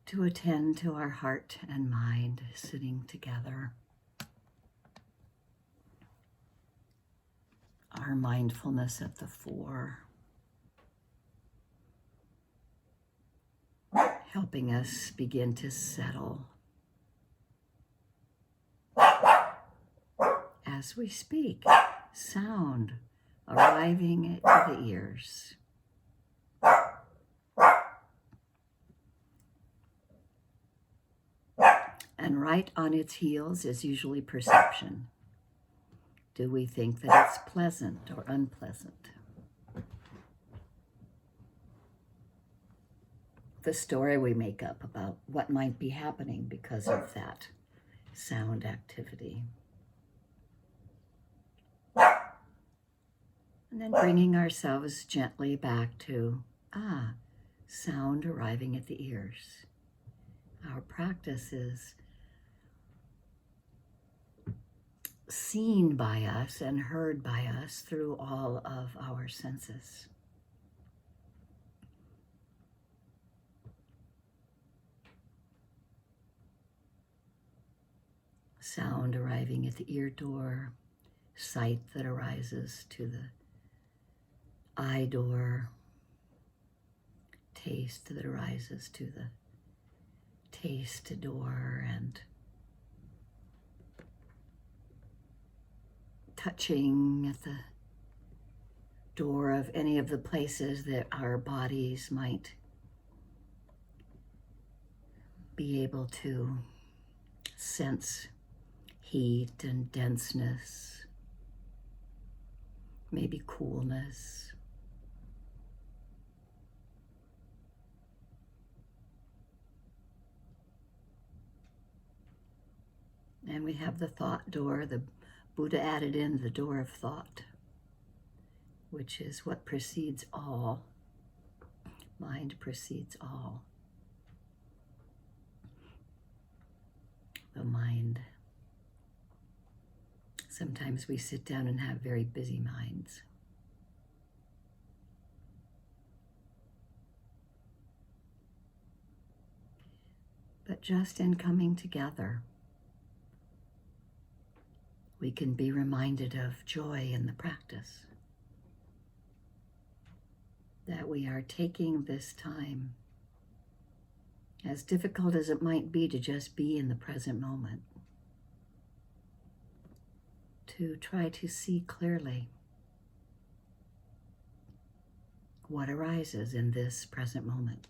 to attend to our heart and mind sitting together. Our mindfulness at the fore, helping us begin to settle as we speak, sound arriving at the ears. And right on its heels is usually perception. Do we think that it's pleasant or unpleasant? The story we make up about what might be happening because of that sound activity. And then bringing ourselves gently back to, sound arriving at the ears. Our practice is seen by us and heard by us through all of our senses. Sound arriving at the ear door, sight that arises to the eye door, taste that arises to the taste door, and touching at the door of any of the places that our bodies might be able to sense heat and denseness, maybe coolness. And we have the thought door. The Buddha added in the door of thought, which is what precedes all. Mind precedes all. The mind. Sometimes we sit down and have very busy minds. But just in coming together, we can be reminded of joy in the practice. That we are taking this time, as difficult as it might be to just be in the present moment, to try to see clearly what arises in this present moment.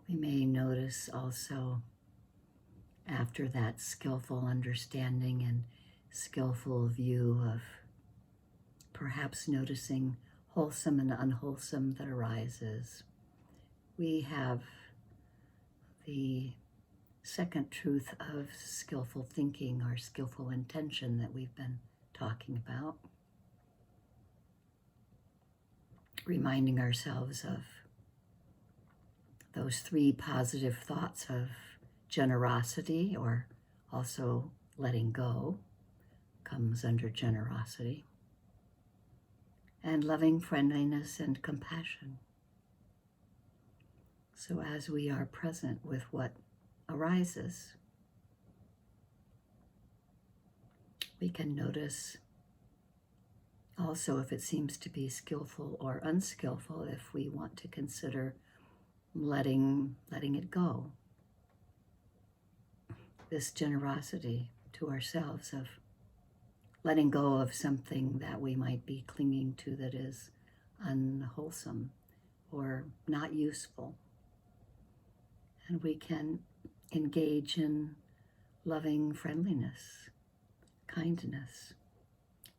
We may notice also, after that skillful understanding and skillful view of perhaps noticing wholesome and unwholesome that arises, we have the second truth of skillful thinking or skillful intention that we've been talking about. Reminding ourselves of those three positive thoughts of generosity, or also letting go, comes under generosity, and loving friendliness and compassion. So as we are present with what arises, we can notice also if it seems to be skillful or unskillful, if we want to consider letting it go. This generosity to ourselves of letting go of something that we might be clinging to that is unwholesome or not useful. And we can engage in loving friendliness, kindness,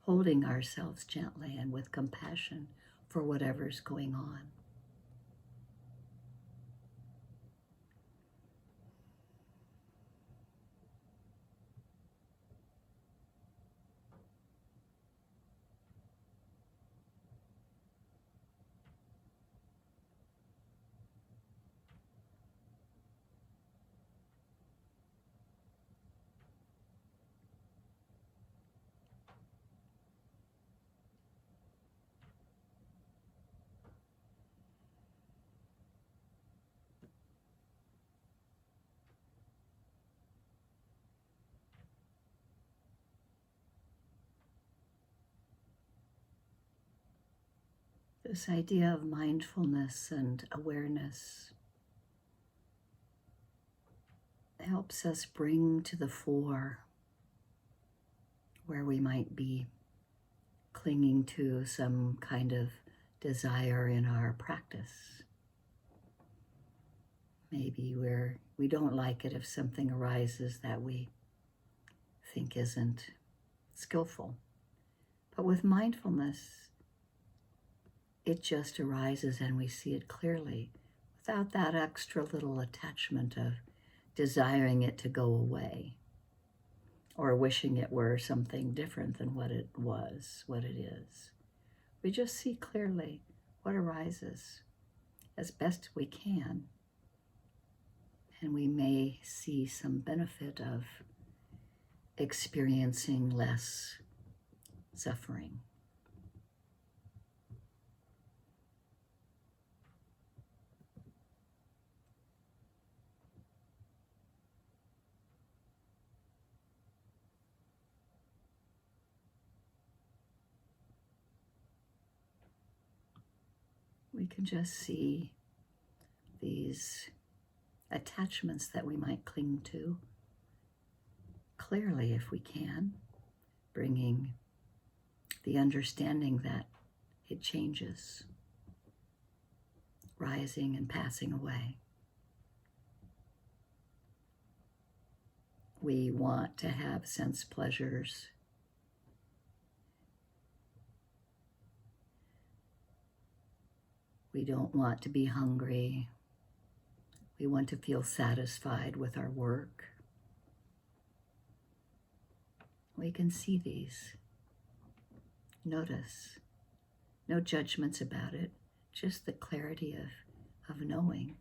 holding ourselves gently and with compassion for whatever's going on. This idea of mindfulness and awareness helps us bring to the fore where we might be clinging to some kind of desire in our practice. Maybe we don't like it if something arises that we think isn't skillful. But with mindfulness, it just arises and we see it clearly without that extra little attachment of desiring it to go away or wishing it were something different than what it was, what it is. We just see clearly what arises as best we can, and we may see some benefit of experiencing less suffering. We can just see these attachments that we might cling to clearly if we can, bringing the understanding that it changes, rising and passing away. We want to have sense pleasures. We don't want to be hungry. We want to feel satisfied with our work. We can see these. Notice. No judgments about it, just the clarity of knowing.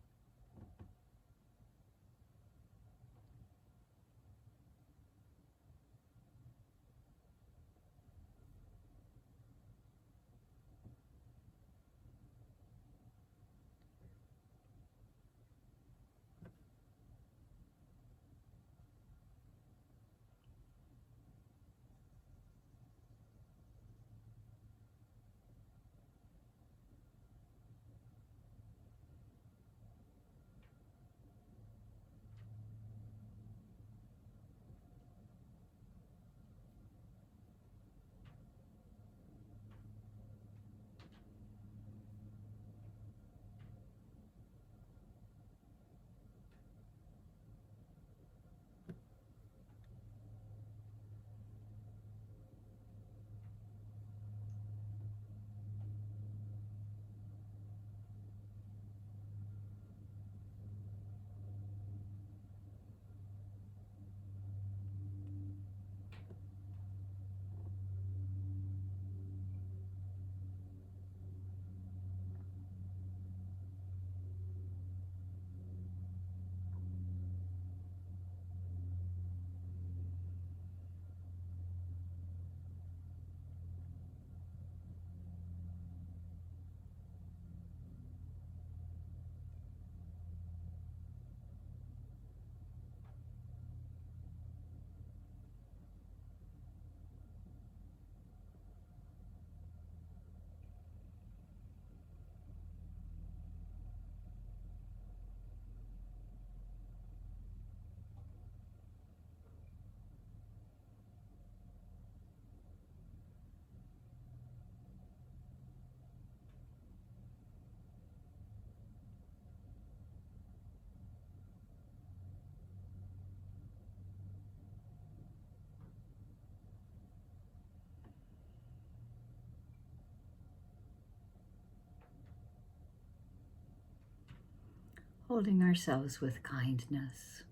Holding ourselves with kindness,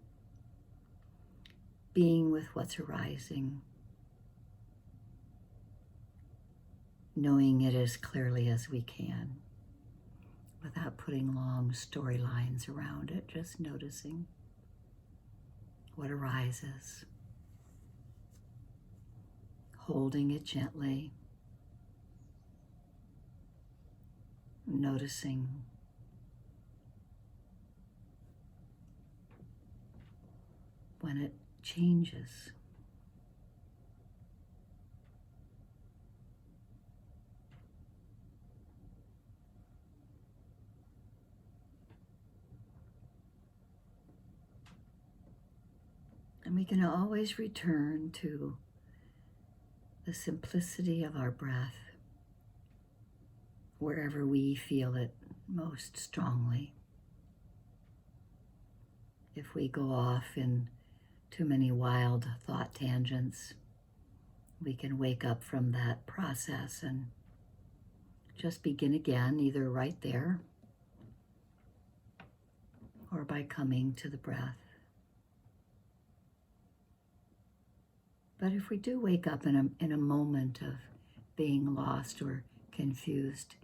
being with what's arising, knowing it as clearly as we can, without putting long storylines around it, just noticing what arises, holding it gently, noticing when it changes. we can always return to the simplicity of our breath wherever we feel it most strongly. If we go off in too many wild thought tangents, we can wake up from that process and just begin again, either right there or by coming to the breath. But if we do wake up in a moment of being lost or confused,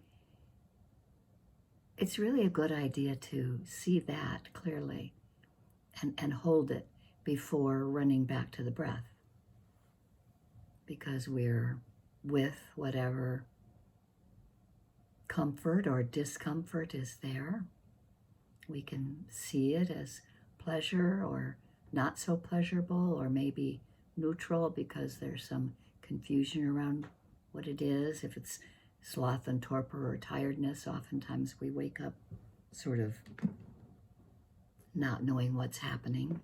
it's really a good idea to see that clearly and hold it before running back to the breath, because we're with whatever comfort or discomfort is there. We can see it as pleasure or not so pleasurable, or maybe neutral because there's some confusion around what it is. If it's sloth and torpor or tiredness, oftentimes we wake up sort of not knowing what's happening.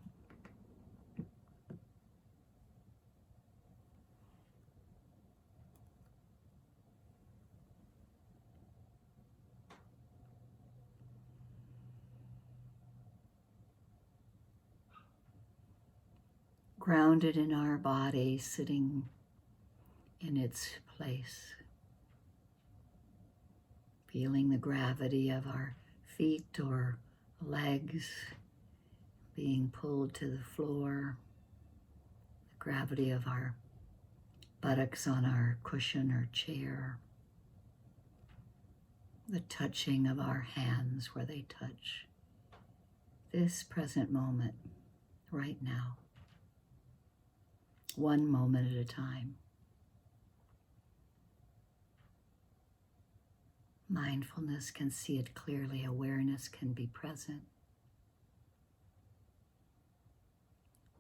Grounded in our body, sitting in its place, feeling the gravity of our feet or legs being pulled to the floor, the gravity of our buttocks on our cushion or chair, the touching of our hands where they touch this present moment, right now, one moment at a time. Mindfulness can see it clearly. Awareness can be present.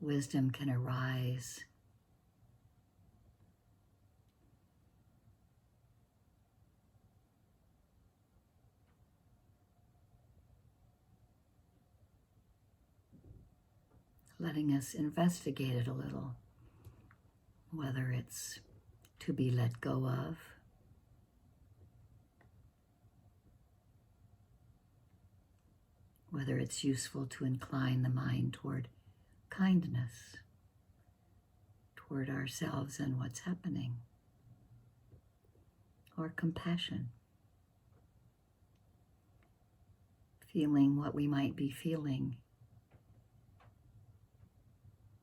Wisdom can arise. Letting us investigate it a little, whether it's to be let go of, whether it's useful to incline the mind toward kindness, toward ourselves and what's happening, or compassion, feeling what we might be feeling,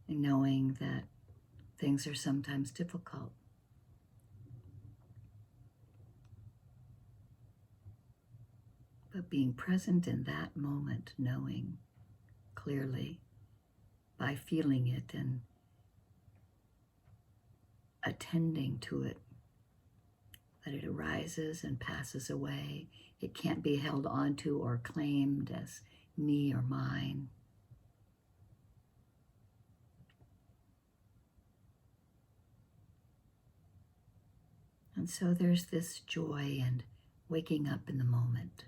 and knowing that things are sometimes difficult. But being present in that moment, knowing clearly by feeling it and attending to it, that it arises and passes away. It can't be held onto or claimed as me or mine. And so there's this joy and waking up in the moment.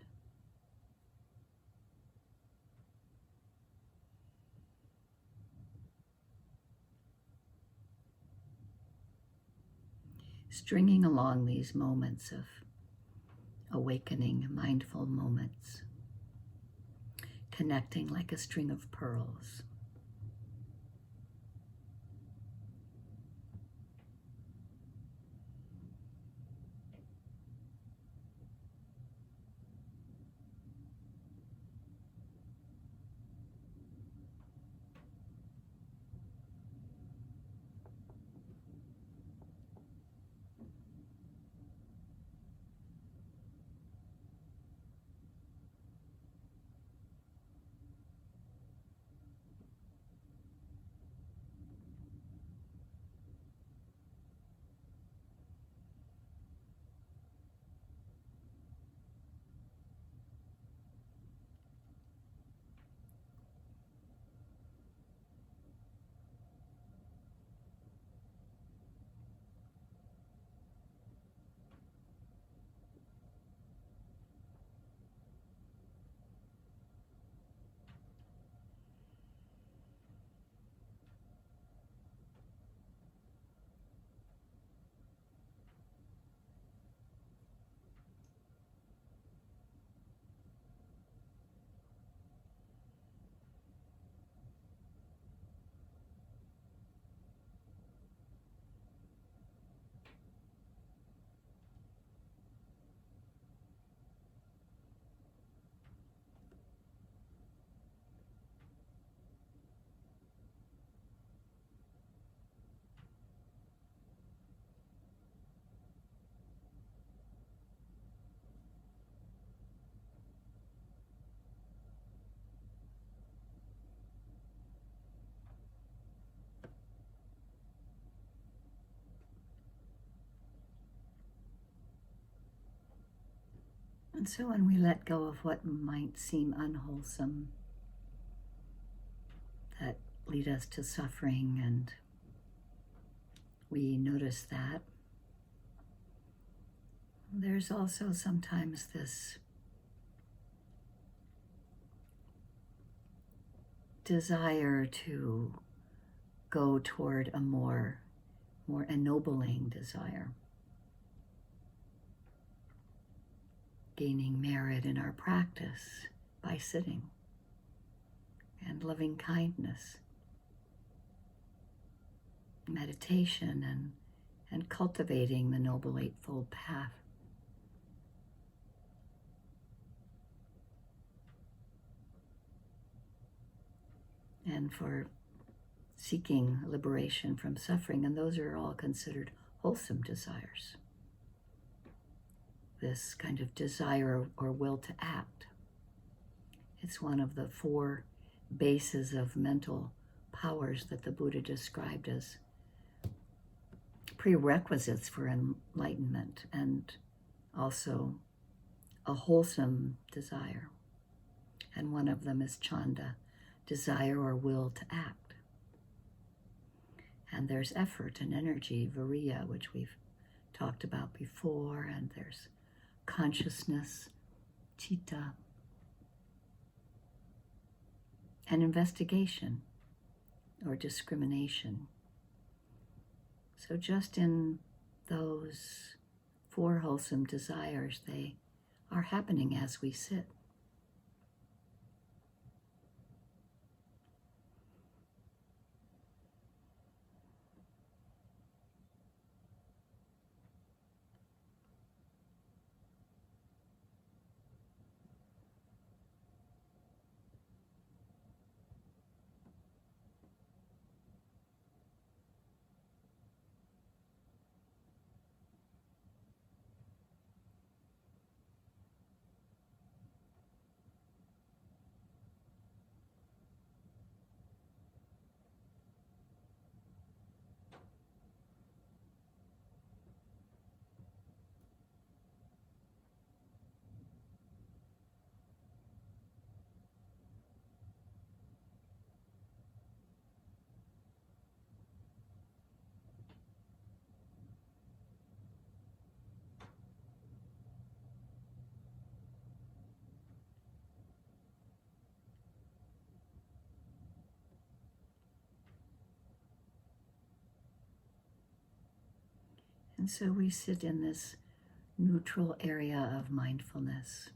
Stringing along these moments of awakening, mindful moments, connecting like a string of pearls. And so when we let go of what might seem unwholesome, that lead us to suffering, and we notice that, there's also sometimes this desire to go toward a more ennobling desire, gaining merit in our practice by sitting, and loving kindness, meditation, and cultivating the Noble Eightfold Path. And for seeking liberation from suffering, and those are all considered wholesome desires. This kind of desire or will to act. It's one of the 4 bases of mental powers that the Buddha described as prerequisites for enlightenment, and also a wholesome desire. And one of them is chanda, desire or will to act. And there's effort and energy, viriya, which we've talked about before, and there's consciousness, citta, and investigation or discrimination. So just in those 4 wholesome desires, they are happening as we sit. And so we sit in this neutral area of mindfulness,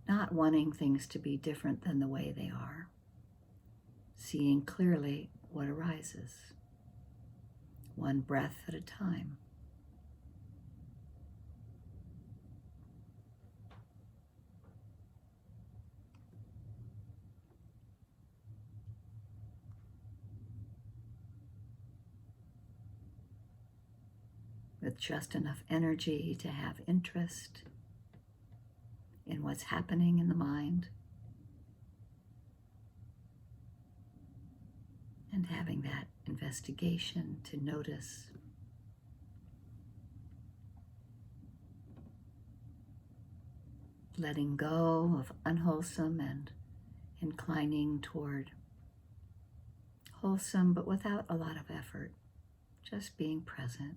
not wanting things to be different than the way they are, seeing clearly what arises, one breath at a time. With just enough energy to have interest in what's happening in the mind, and having that investigation to notice. Letting go of unwholesome and inclining toward wholesome, but without a lot of effort, just being present.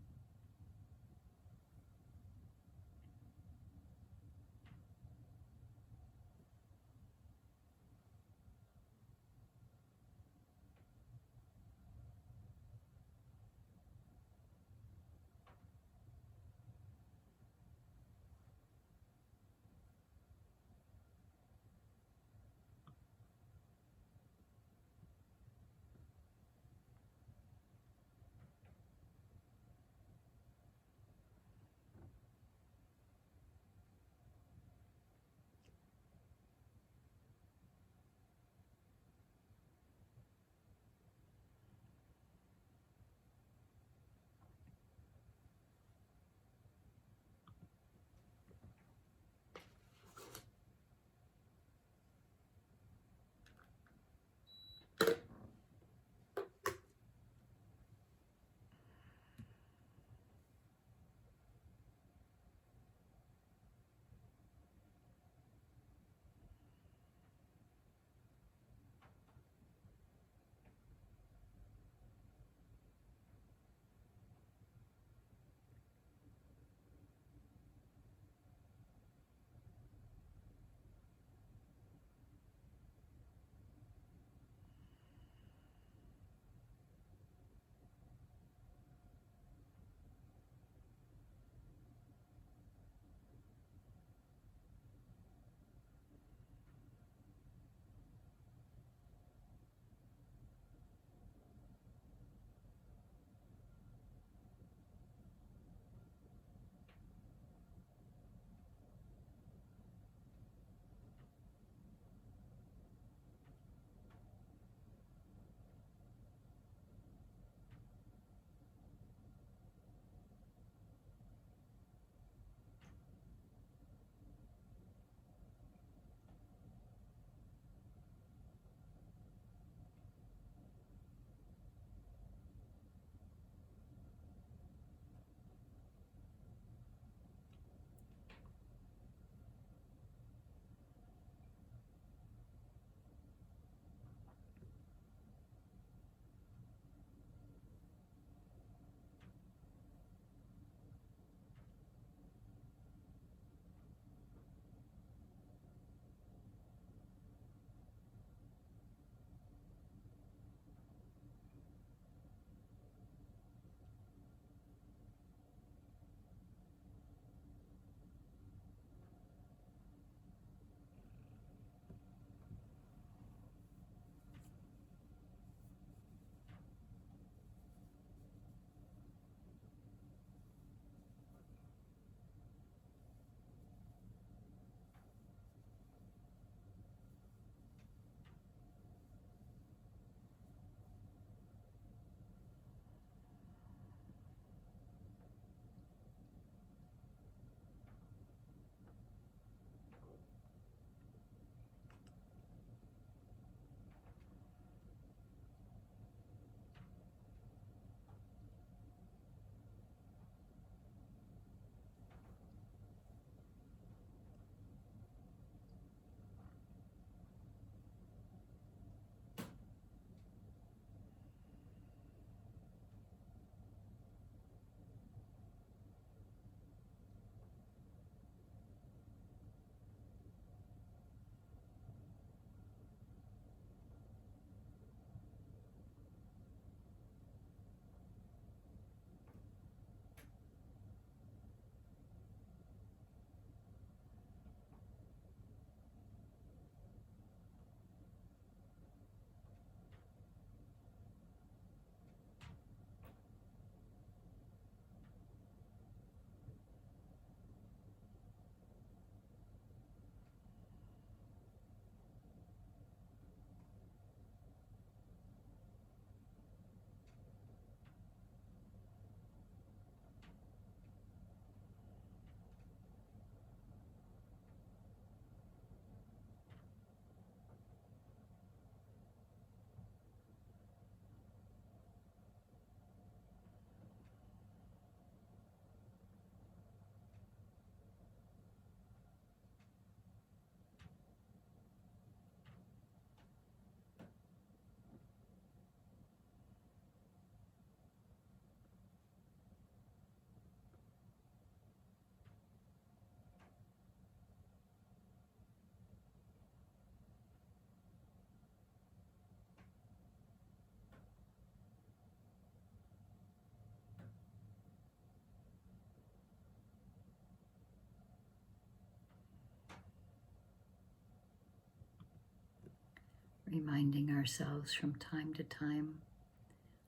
reminding ourselves from time to time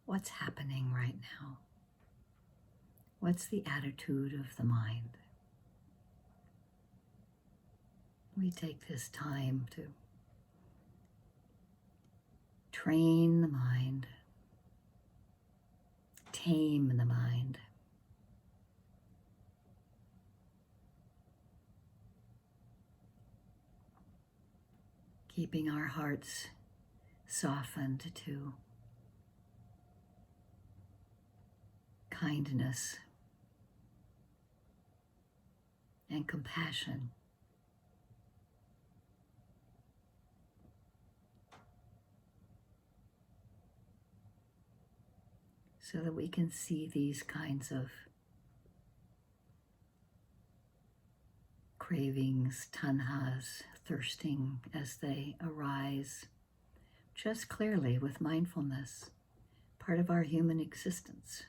what's happening right now. What's the attitude of the mind? We take this time to train the mind, tame the mind, keeping our hearts softened to kindness and compassion. So that we can see these kinds of cravings, tanhas, thirsting as they arise, just clearly with mindfulness, part of our human existence.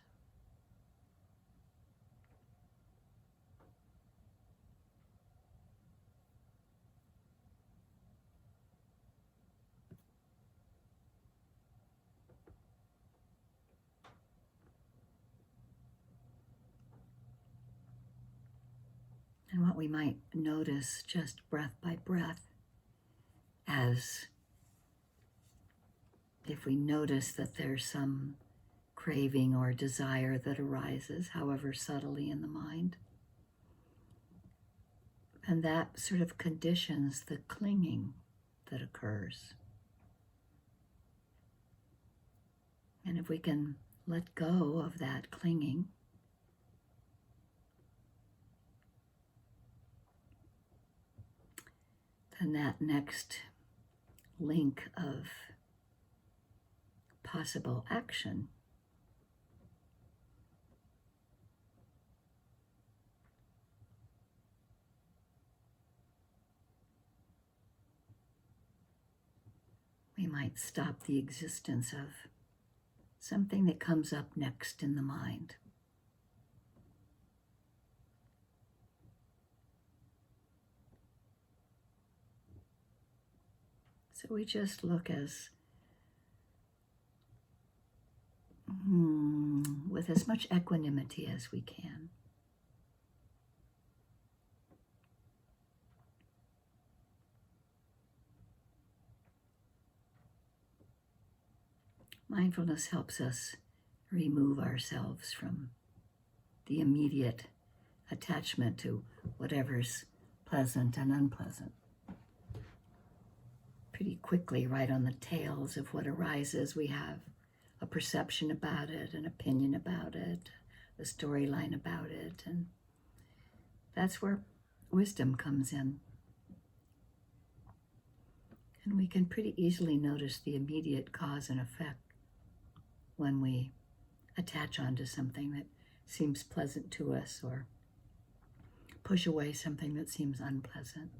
And what we might notice just breath by breath, as if we notice that there's some craving or desire that arises, however subtly in the mind, and that sort of conditions the clinging that occurs. And if we can let go of that clinging, then that next link of possible action we might stop the existence of something that comes up next in the mind. So we just look as with as much equanimity as we can. Mindfulness helps us remove ourselves from the immediate attachment to whatever's pleasant and unpleasant. Pretty quickly, right on the tails of what arises, we have a perception about it, an opinion about it, a storyline about it, and that's where wisdom comes in. And we can pretty easily notice the immediate cause and effect when we attach onto something that seems pleasant to us or push away something that seems unpleasant.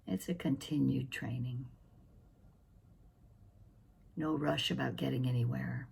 It's a continued training. No rush about getting anywhere.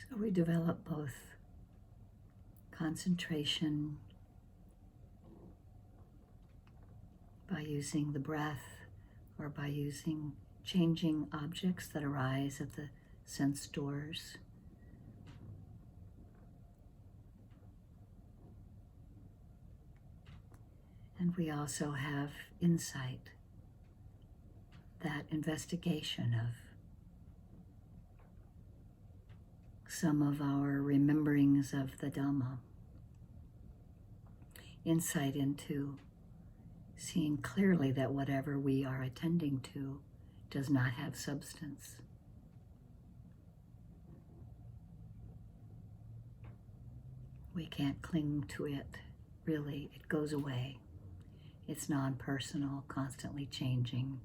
So we develop both concentration by using the breath or by using changing objects that arise at the sense doors. And we also have insight, that investigation of some of our rememberings of the Dhamma, insight into seeing clearly that whatever we are attending to does not have substance. We can't cling to it, really. It goes away. It's non-personal, constantly changing.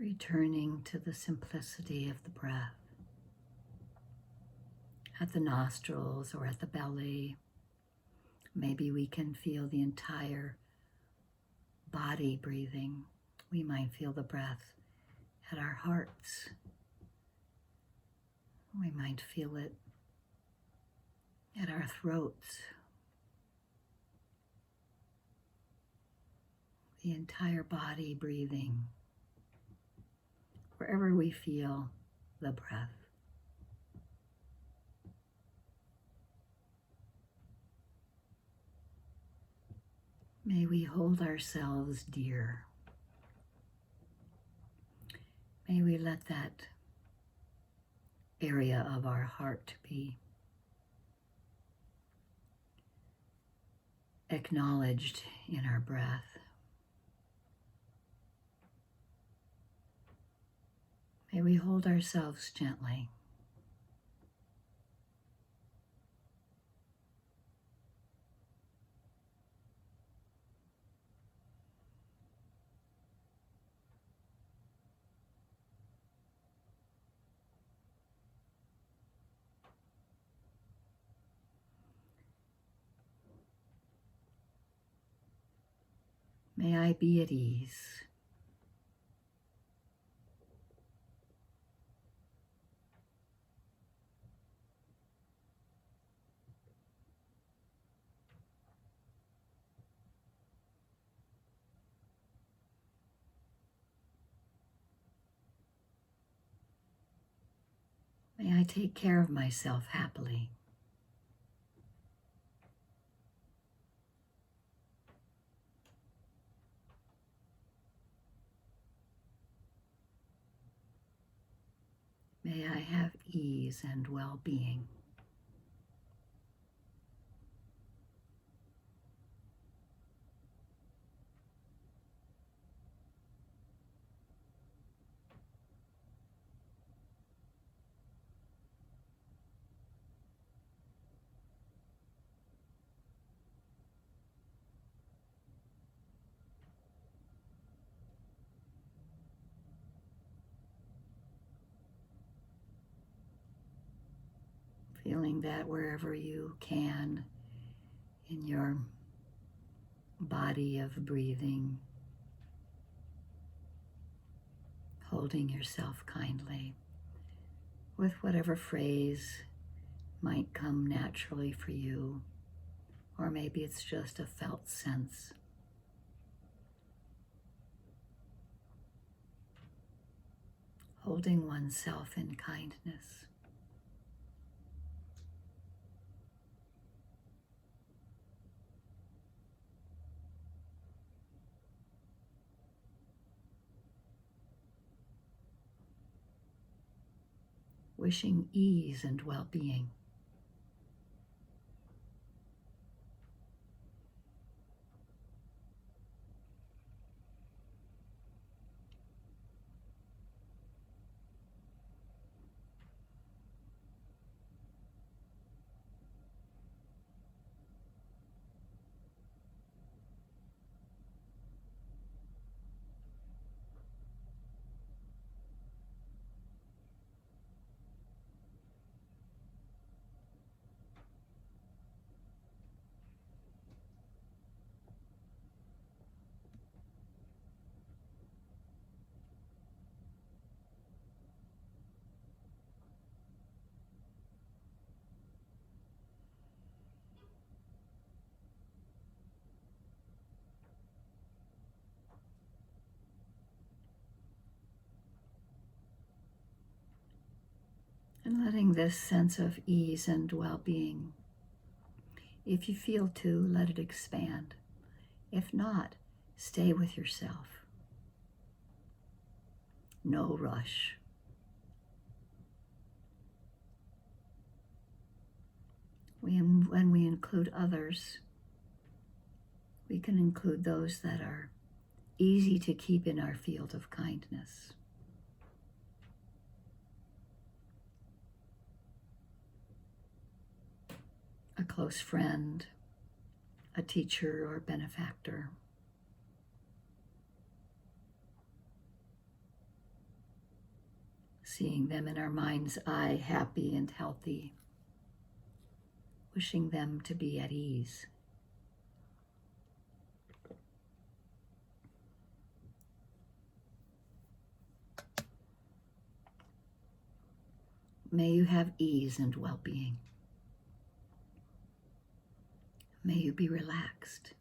Returning to the simplicity of the breath at the nostrils or at the belly. Maybe we can feel the entire body breathing. We might feel the breath at our hearts. We might feel it at our throats. The entire body breathing, wherever we feel the breath. May we hold ourselves dear. May we let that area of our heart be acknowledged in our breath. May we hold ourselves gently. May I be at ease. May I take care of myself happily. May I have ease and well-being. Feeling that wherever you can in your body of breathing, holding yourself kindly with whatever phrase might come naturally for you, or maybe it's just a felt sense. Holding oneself in kindness. Wishing ease and well-being. And letting this sense of ease and well-being, if you feel to, let it expand. If not, stay with yourself. No rush. When we include others, we can include those that are easy to keep in our field of kindness. A close friend, a teacher or benefactor. Seeing them in our mind's eye, happy and healthy. Wishing them to be at ease. May you have ease and well-being. May you be relaxed.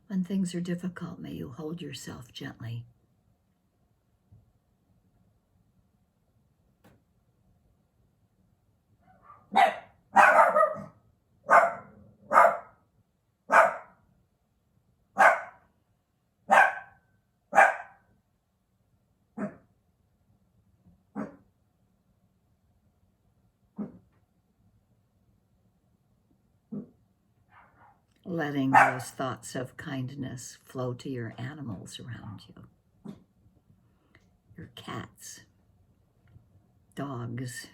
When things are difficult, may you hold yourself gently. Letting those thoughts of kindness flow to your animals around you. Your cats, dogs,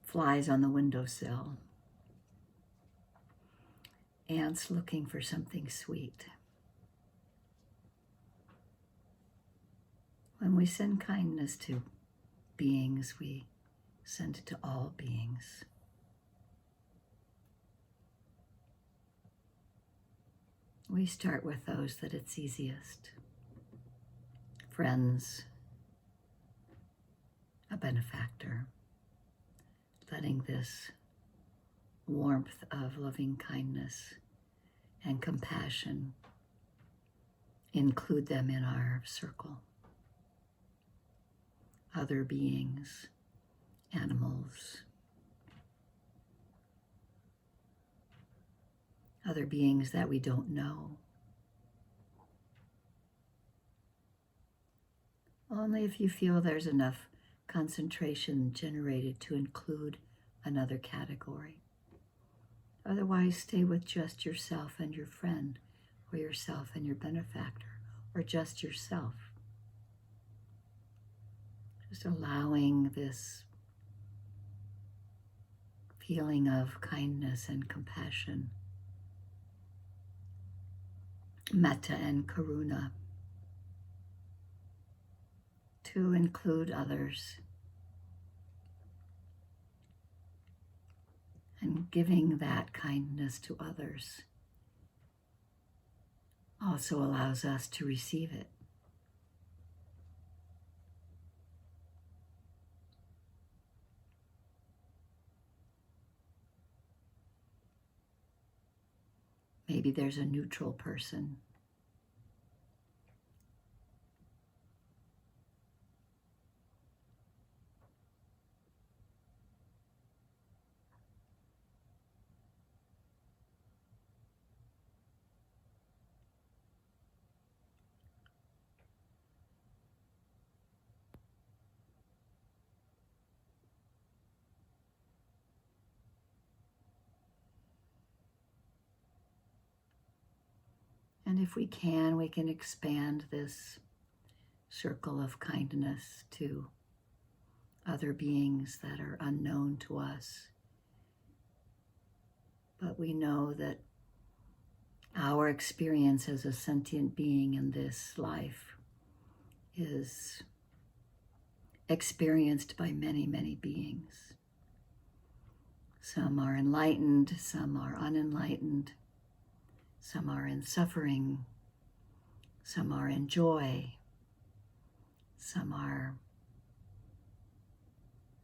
flies on the windowsill, ants looking for something sweet. When we send kindness to beings, we send it to all beings. We start with those that it's easiest. Friends, a benefactor, letting this warmth of loving kindness and compassion include them in our circle. Other beings, animals, other beings that we don't know. Only if you feel there's enough concentration generated to include another category. Otherwise, stay with just yourself and your friend, or yourself and your benefactor, or just yourself. Just allowing this feeling of kindness and compassion, metta and karuna, to include others. And giving that kindness to others also allows us to receive it. Maybe there's a neutral person. And if we can expand this circle of kindness to other beings that are unknown to us. But we know that our experience as a sentient being in this life is experienced by many, many beings. Some are enlightened, some are unenlightened, some are in suffering, some are in joy, some are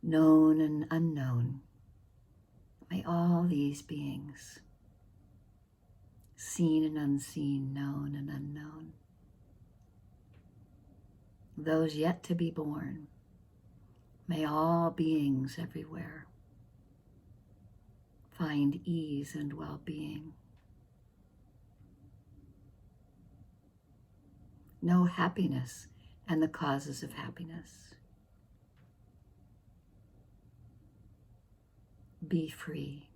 known and unknown. May all these beings, seen and unseen, known and unknown, those yet to be born, may all beings everywhere find ease and well-being. Know happiness and the causes of happiness. Be free.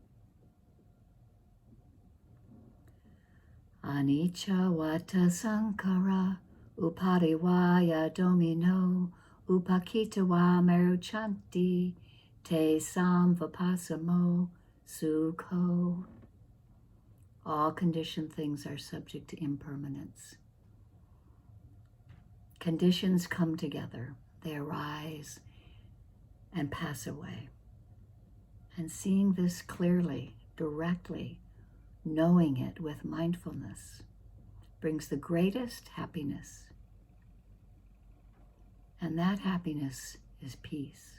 Anicca vata sankara upariwaya domino upakitawa meruchanti te samvapasamo sukho. All conditioned things are subject to impermanence. Conditions come together, they arise and pass away. And seeing this clearly, directly, knowing it with mindfulness, brings the greatest happiness. And that happiness is peace.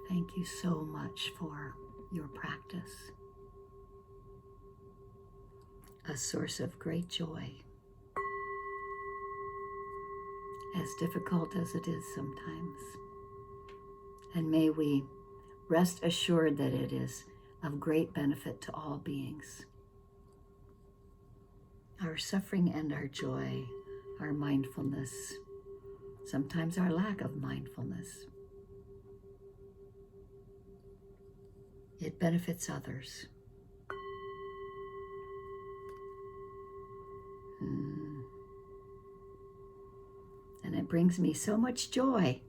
Thank you so much for your practice. A source of great joy, as difficult as it is sometimes. And may we rest assured that it is of great benefit to all beings. Our suffering and our joy, our mindfulness, sometimes our lack of mindfulness, it benefits others. And it brings me so much joy